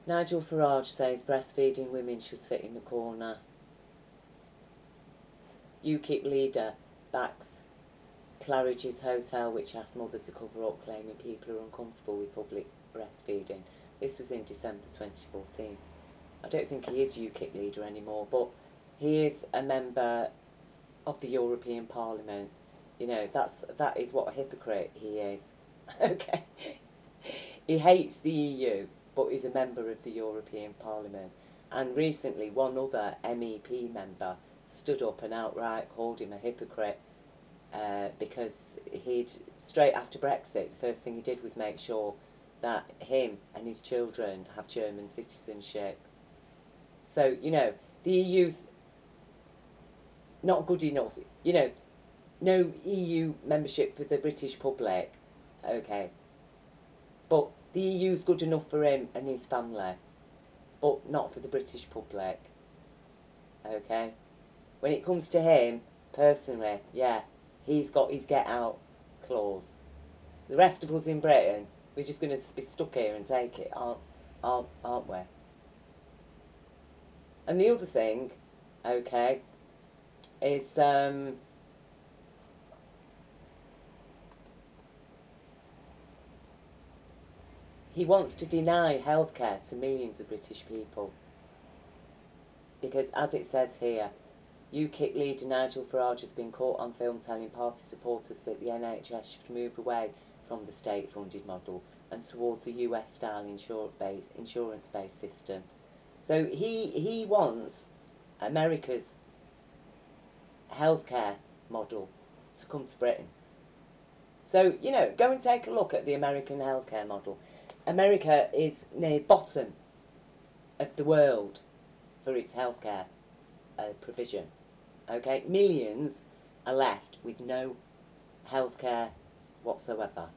Nigel Farage says breastfeeding women should sit in the corner. UKIP leader backs Claridge's hotel, which asked mother to cover up, claiming people are uncomfortable with public breastfeeding. This was in December 2014. I don't think he is UKIP leader anymore, but he is a member of the European Parliament. You know, that is what a hypocrite he is. Okay. He hates the EU, but is a member of the European Parliament. And recently, one other MEP member stood up and outright called him a hypocrite because he'd, straight after Brexit, the first thing he did was make sure that him and his children have German citizenship. So, you know, the EU's not good enough. You know, no EU membership for the British public, okay. But the EU's good enough for him and his family, but not for the British public, okay. When it comes to him, personally, yeah, he's got his get out clause. The rest of us in Britain, we're just going to be stuck here and take it, aren't we? And the other thing, okay, is he wants to deny healthcare to millions of British people. Because as it says here, UKIP leader Nigel Farage has been caught on film telling party supporters that the NHS should move away from the state-funded model and towards a US-style insurance-based system. So he wants America's healthcare model to come to Britain. So, you know, go and take a look at the American healthcare model. America is near bottom of the world for its healthcare provision. Okay, millions are left with no healthcare whatsoever.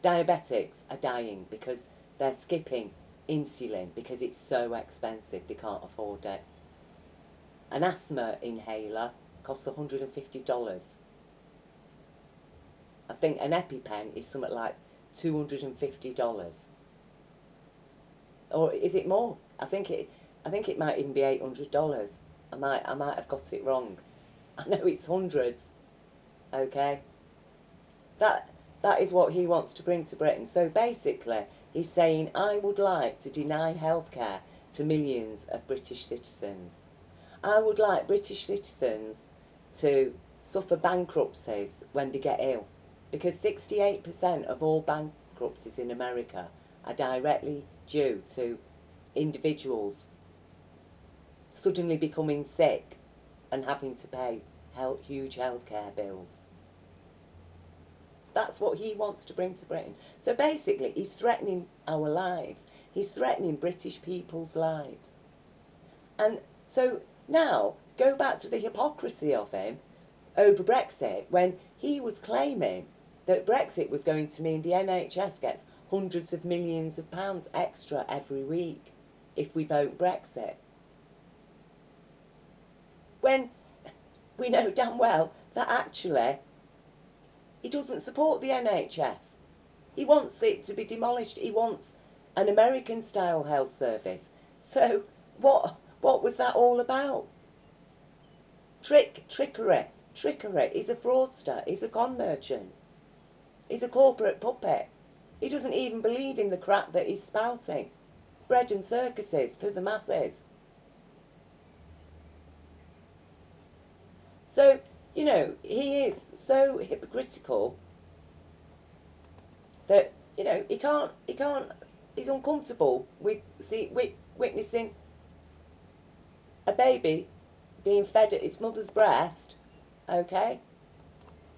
Diabetics are dying because they're skipping insulin because it's so expensive they can't afford it. An asthma inhaler costs $150. I think an EpiPen is something like $250. Or is it more? I think it might even be $800. I might have got it wrong. I know it's hundreds. Okay? That is what he wants to bring to Britain. So basically, he's saying, I would like to deny healthcare to millions of British citizens. I would like British citizens to suffer bankruptcies when they get ill, because 68% of all bankruptcies in America are directly due to individuals suddenly becoming sick and having to pay huge healthcare bills. That's what he wants to bring to Britain. So basically, he's threatening our lives. He's threatening British people's lives. And so now, go back to the hypocrisy of him over Brexit, when he was claiming that Brexit was going to mean the NHS gets hundreds of millions of pounds extra every week if we vote Brexit. When we know damn well that actually he doesn't support the NHS. He wants it to be demolished. He wants an American-style health service. So what was that all about? Trickery. He's a fraudster. He's a con merchant. He's a corporate puppet. He doesn't even believe in the crap that he's spouting. Bread and circuses for the masses. So, you know, he is so hypocritical that, you know, he's uncomfortable with witnessing a baby being fed at its mother's breast, okay?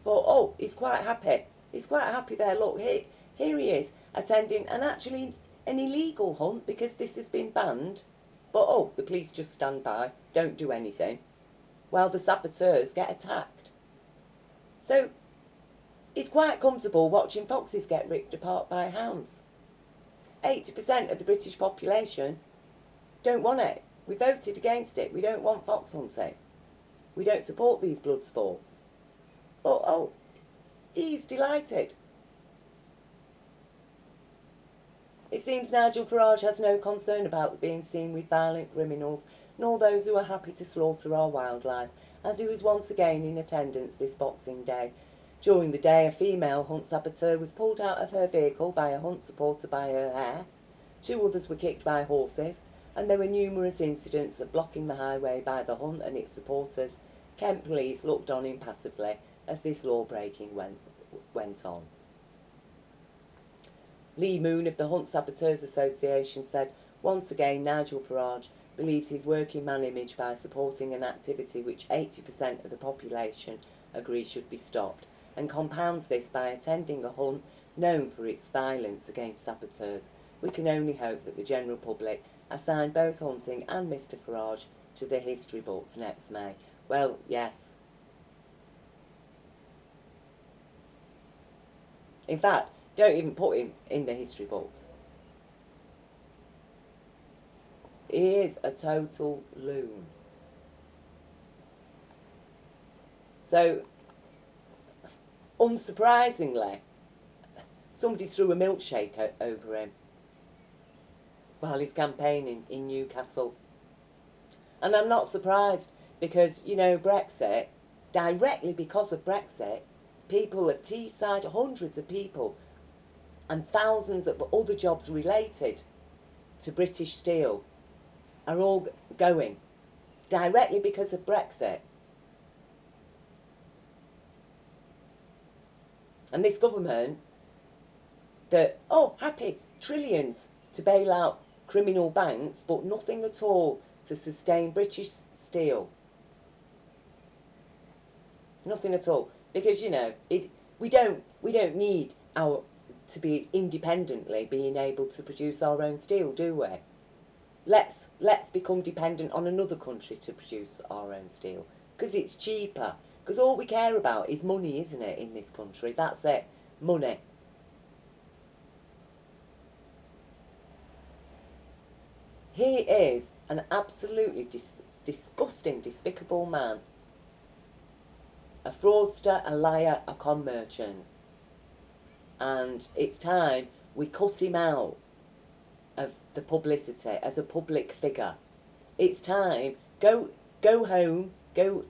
But, oh, he's quite happy. He's quite happy there. Look, here he is attending actually an illegal hunt because this has been banned. But, oh, the police just stand by, don't do anything, while the saboteurs get attacked. So, he's quite comfortable watching foxes get ripped apart by hounds. 80% of the British population don't want it. We voted against it. We don't want fox hunting. We don't support these blood sports. But, oh, he's delighted. It seems Nigel Farage has no concern about being seen with violent criminals, nor those who are happy to slaughter our wildlife, as he was once again in attendance this Boxing Day. During the day, a female hunt saboteur was pulled out of her vehicle by a hunt supporter by her hair. 2 others were kicked by horses, and there were numerous incidents of blocking the highway by the hunt and its supporters. Kent Police looked on impassively as this law-breaking went on. Lee Moon of the Hunt Saboteurs Association said, once again Nigel Farage believes his working man image by supporting an activity which 80% of the population agree should be stopped, and compounds this by attending a hunt known for its violence against saboteurs. We can only hope that the general public assign both hunting and Mr Farage to the history books next May. Well, yes. In fact, don't even put him in the history books. He is a total loon. So, unsurprisingly, somebody threw a milkshake over him while he's campaigning in Newcastle. And I'm not surprised because, you know, Brexit, directly because of Brexit, people at Teesside, hundreds of people, and thousands of other jobs related to British Steel are all going directly because of Brexit. And this government that, oh, happy, trillions to bail out criminal banks, but nothing at all to sustain British Steel. Nothing at all. Because, you know, we don't need to be independently being able to produce our own steel, do we? Let's become dependent on another country to produce our own steel, because it's cheaper. Because all we care about is money, isn't it, in this country? That's it, money. He is an absolutely disgusting, despicable man. A fraudster, a liar, a con merchant. And it's time we cut him out of the publicity as a public figure. It's time, go home, go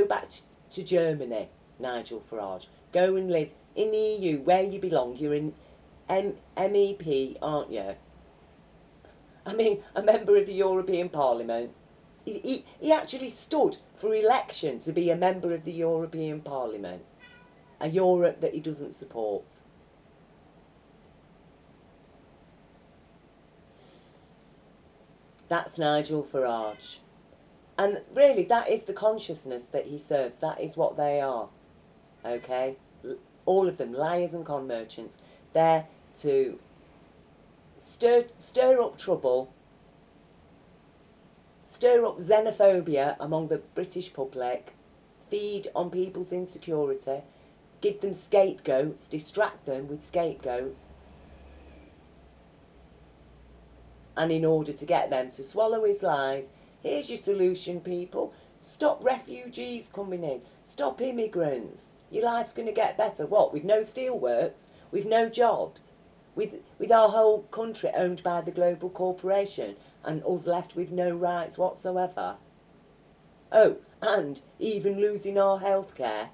back to Germany, Nigel Farage. Go and live in the EU where you belong. You're an MEP, aren't you? I mean, a member of the European Parliament. He actually stood for election to be a member of the European Parliament. A Europe that he doesn't support. That's Nigel Farage. And really, that is the consciousness that he serves. That is what they are. Okay? All of them, liars and con merchants. They're to stir up trouble, stir up xenophobia among the British public, feed on people's insecurity, give them scapegoats, distract them with scapegoats, and in order to get them to swallow his lies, here's your solution, people. Stop refugees coming in. Stop immigrants. Your life's going to get better. What, with no steelworks? With no jobs? With our whole country owned by the global corporation and us left with no rights whatsoever? Oh, and even losing our healthcare.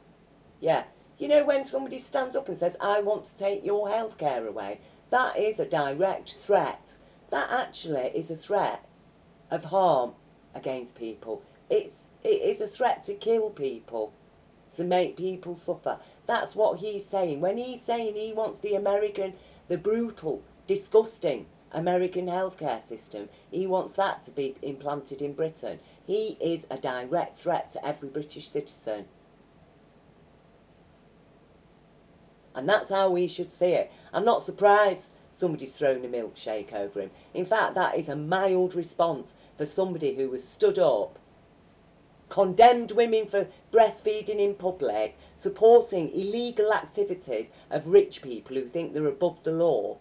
Yeah. You know, when somebody stands up and says, I want to take your healthcare away, that is a direct threat. That actually is a threat of harm against people. It is a threat to kill people, to make people suffer. That's what he's saying. When he's saying he wants the brutal, disgusting American healthcare system, he wants that to be implanted in Britain. He is a direct threat to every British citizen. And that's how we should see it. I'm not surprised somebody's thrown a milkshake over him. In fact, that is a mild response for somebody who was stood up, condemned women for breastfeeding in public, supporting illegal activities of rich people who think they're above the law,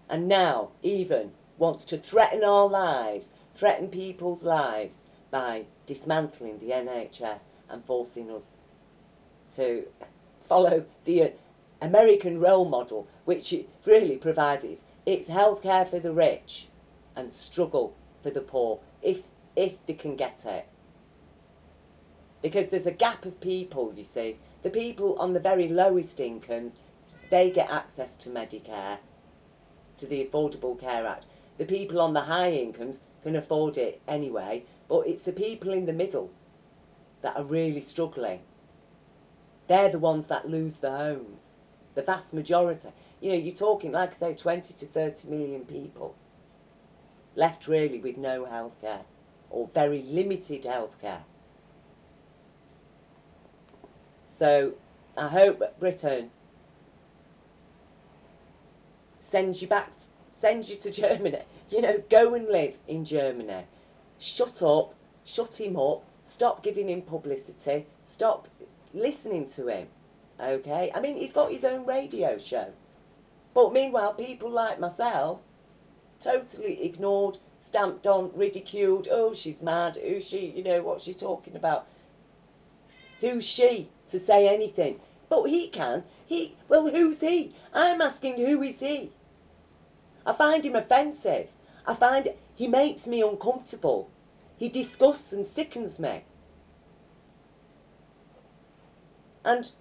and now even wants to threaten our lives, threaten people's lives by dismantling the NHS and forcing us to follow the American role model, which it really provides, it's healthcare for the rich and struggle for the poor, if they can get it. Because there's a gap of people, you see. The people on the very lowest incomes, they get access to Medicare, to the Affordable Care Act. The people on the high incomes can afford it anyway, but it's the people in the middle that are really struggling. They're the ones that lose their homes. The vast majority. You know, you're talking, like I say, 20 to 30 million people left really with no healthcare, or very limited healthcare. So I hope Britain sends you to Germany. You know, go and live in Germany. Shut up, shut him up, stop giving him publicity, stop listening to him. Okay? I mean, he's got his own radio show. But meanwhile, people like myself, totally ignored, stamped on, ridiculed. Oh, she's mad. Who's she? You know, what's she talking about? Who's she to say anything? But he can. Well, who's he? I'm asking, who is he? I find him offensive. I find he makes me uncomfortable. He disgusts and sickens me. And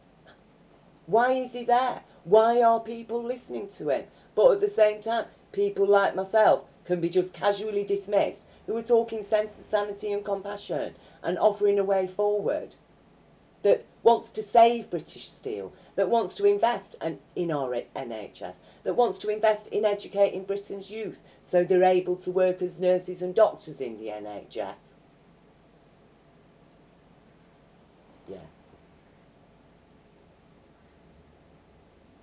why is he there? Why are people listening to him? But at the same time, people like myself can be just casually dismissed, who are talking sense and sanity and compassion and offering a way forward, that wants to save British Steel, that wants to invest in our NHS, that wants to invest in educating Britain's youth so they're able to work as nurses and doctors in the NHS. Yeah.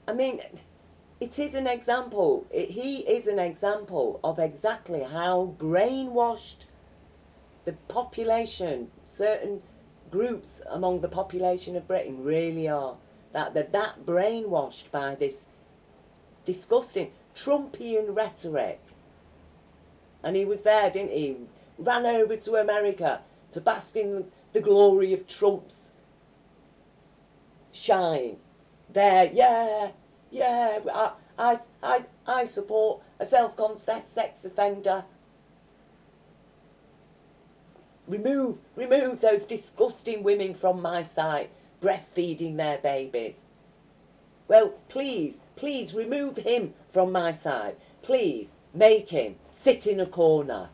I mean, it is an example. He is an example of exactly how brainwashed the population, certain groups among the population of Britain really are. That they're that brainwashed by this disgusting Trumpian rhetoric. And he was there, didn't he? Ran over to America to bask in the glory of Trump's shine. There, yeah, I support a self-confessed sex offender. Remove those disgusting women from my sight, breastfeeding their babies. Well, please remove him from my sight. Please make him sit in a corner.